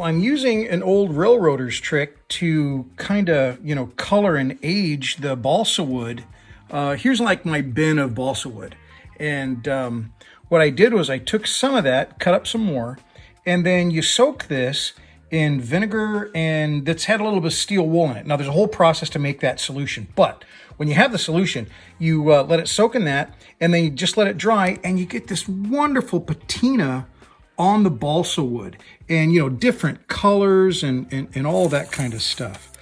I'm using an old railroader's trick to kind of, color and age the balsa wood. Here's like my bin of balsa wood. And what I did was I took some of that, cut up some more, and then you soak this in vinegar, and that's had a little bit of steel wool in it. Now, there's a whole process to make that solution, but when you have the solution, you let it soak in that, and then you just let it dry, and you get this wonderful patina on the balsa wood, and different colors and all that kind of stuff.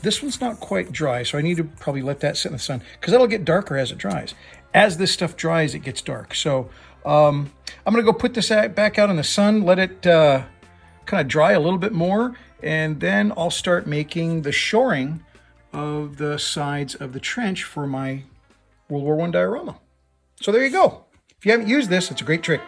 This one's not quite dry, so I need to probably let that sit in the sun, because that'll get darker as it dries. As this stuff dries, it gets dark. So I'm gonna go put this back out in the sun, let it kind of dry a little bit more, and then I'll start making the shoring of the sides of the trench for my World War I diorama. So there you go. If you haven't used this, it's a great trick.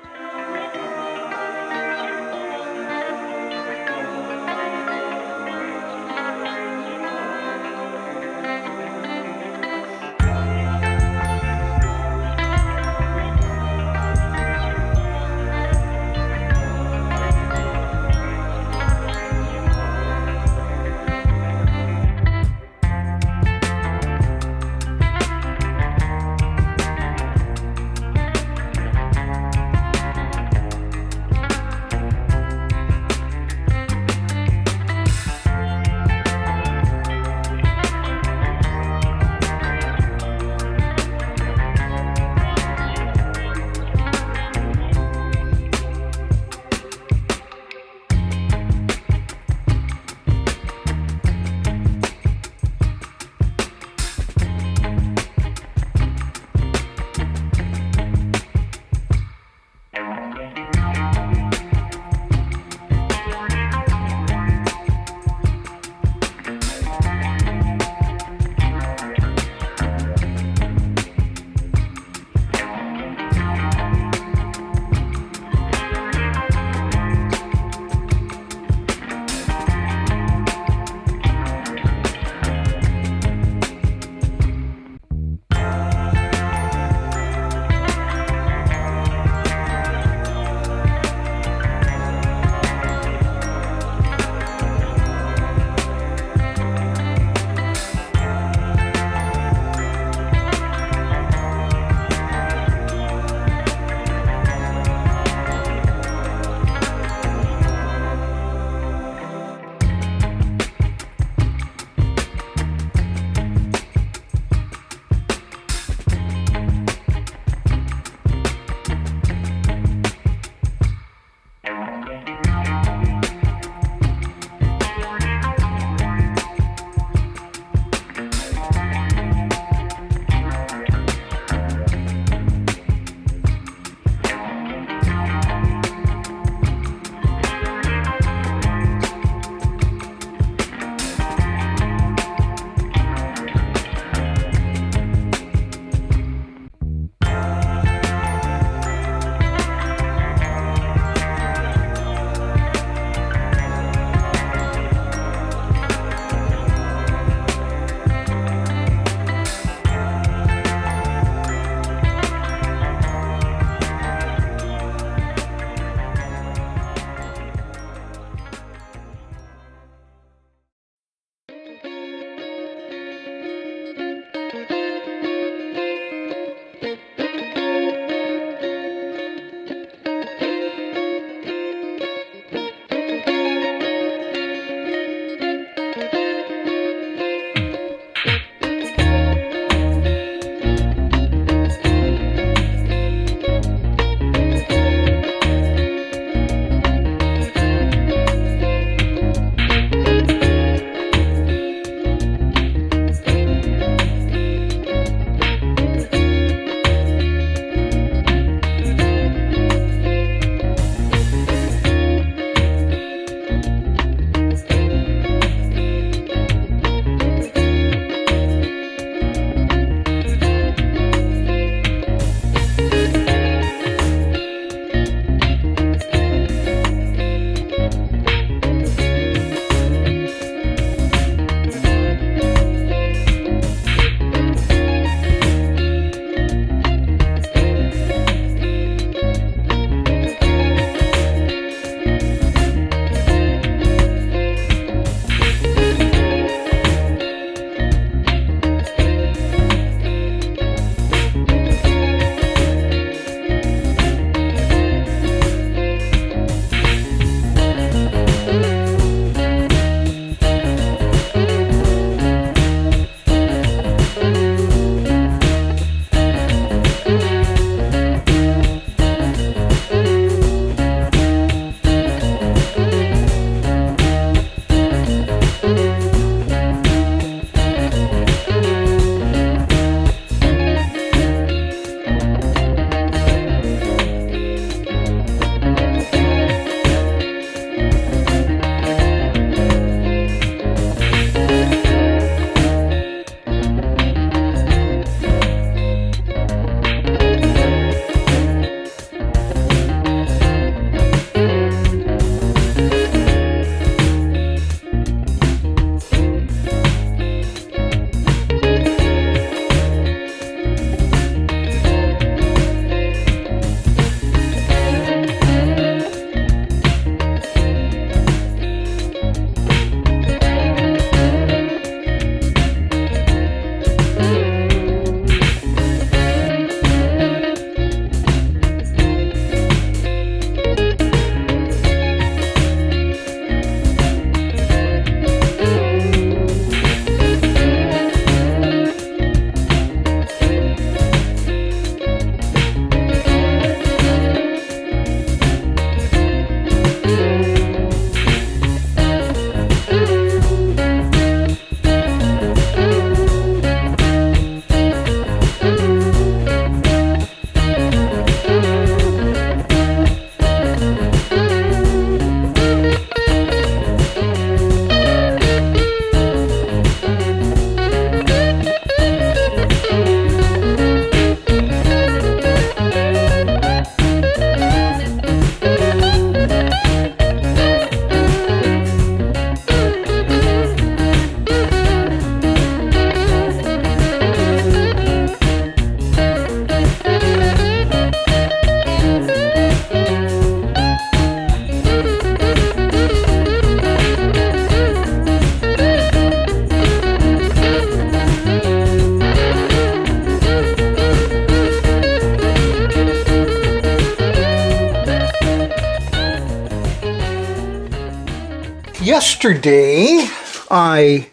yesterday I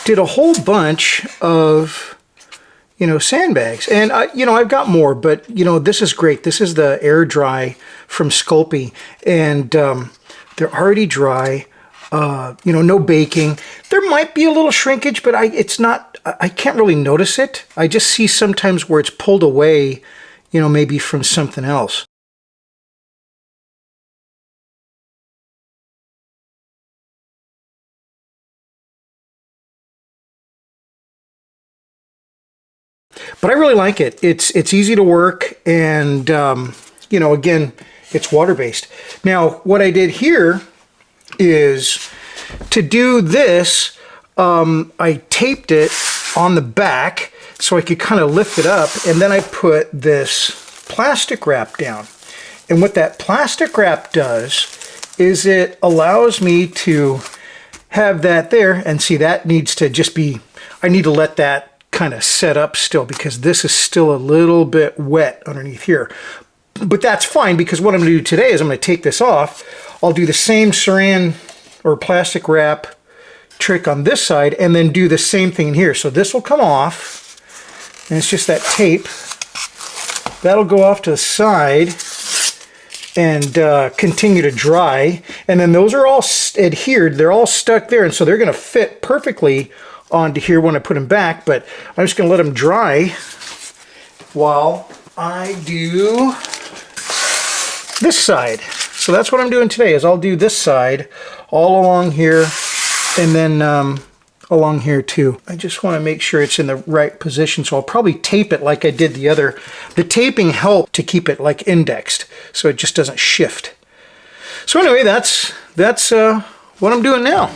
did a whole bunch of, sandbags. And, I've got more, but, this is great. This is the air dry from Sculpey. And they're already dry. No baking. There might be a little shrinkage, but I can't really notice it. I just see sometimes where it's pulled away, maybe from something else. But I really like it. It's easy to work, and again, it's water-based. Now, what I did here is to do this, I taped it on the back so I could kind of lift it up, and then I put this plastic wrap down. And what that plastic wrap does is it allows me to have that there, and see, that needs to just be, I need to let that kind of set up still because this is still a little bit wet underneath here. But that's fine, because what I'm going to do today is I'm going to take this off. I'll do the same saran or plastic wrap trick on this side and then do the same thing here. So this will come off, and it's just that tape. That'll go off to the side and continue to dry. And then those are all adhered. They're all stuck there, and so they're going to fit perfectly onto here when I put them back. But I'm just going to let them dry while I do this side. So that's what I'm doing today, is I'll do this side all along here, and then along here too. I just want to make sure it's in the right position, so I'll probably tape it like I did the other. The taping helped to keep it like indexed, so it just doesn't shift. So anyway, that's what I'm doing now.